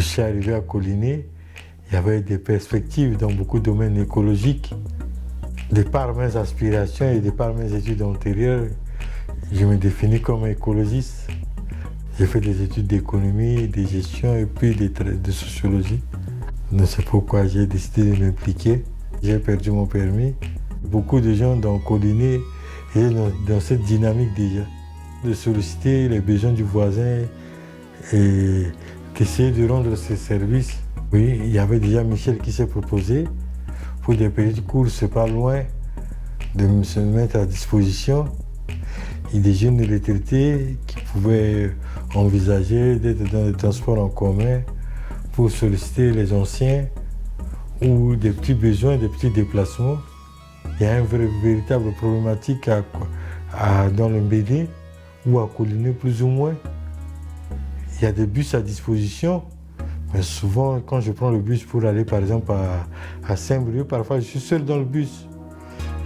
je suis arrivé à Coligny, il y avait des perspectives dans beaucoup de domaines écologiques. De par mes aspirations et de par mes études antérieures, je me définis comme écologiste. J'ai fait des études d'économie, de gestion et puis de sociologie. Donc c'est pourquoi j'ai décidé de m'impliquer. J'ai perdu mon permis. Beaucoup de gens dans Coligny étaient dans cette dynamique déjà, de solliciter les besoins du voisin et d'essayer de rendre ses services. Oui, il y avait déjà Michel qui s'est proposé pour des petites courses pas loin de se mettre à disposition. Et des jeunes retraités qui pouvaient envisager d'être dans les transports en commun pour solliciter les anciens ou des petits besoins, des petits déplacements. Il y a une véritable problématique dans le Mbédé ou à Coligny plus ou moins. Il y a des bus à disposition, mais souvent quand je prends le bus pour aller par exemple à Saint-Brieuc, parfois je suis seul dans le bus.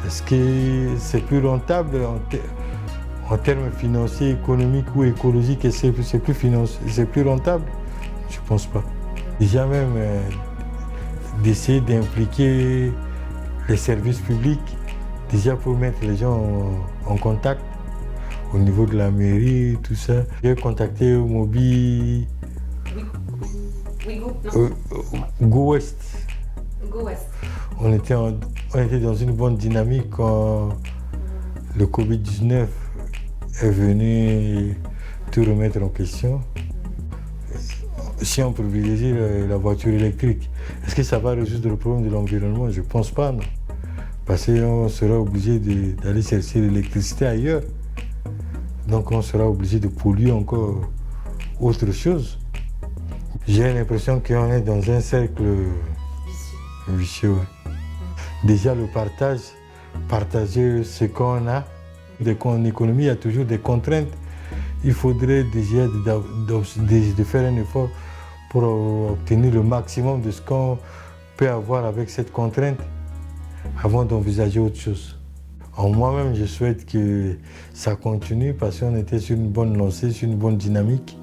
Est-ce que c'est plus rentable en termes financiers, économiques ou écologiques, et c'est plus rentable? Je ne pense pas. Déjà même d'essayer d'impliquer les services publics, déjà pour mettre les gens en contact au niveau de la mairie, tout ça. J'ai contacté Mobi Go West. Go West. On était dans une bonne dynamique quand le Covid-19 est venu tout remettre en question. Si on privilégie la voiture électrique, est-ce que ça va résoudre le problème de l'environnement? Je ne pense pas, non. Parce qu'on sera obligé d'aller chercher l'électricité ailleurs. Donc on sera obligé de polluer encore autre chose. J'ai l'impression qu'on est dans un cercle vicieux. Ouais. Déjà le partager ce qu'on a. En économie, il y a toujours des contraintes. Il faudrait déjà de faire un effort pour obtenir le maximum de ce qu'on peut avoir avec cette contrainte avant d'envisager autre chose. En moi-même, je souhaite que ça continue parce qu'on était sur une bonne lancée, sur une bonne dynamique.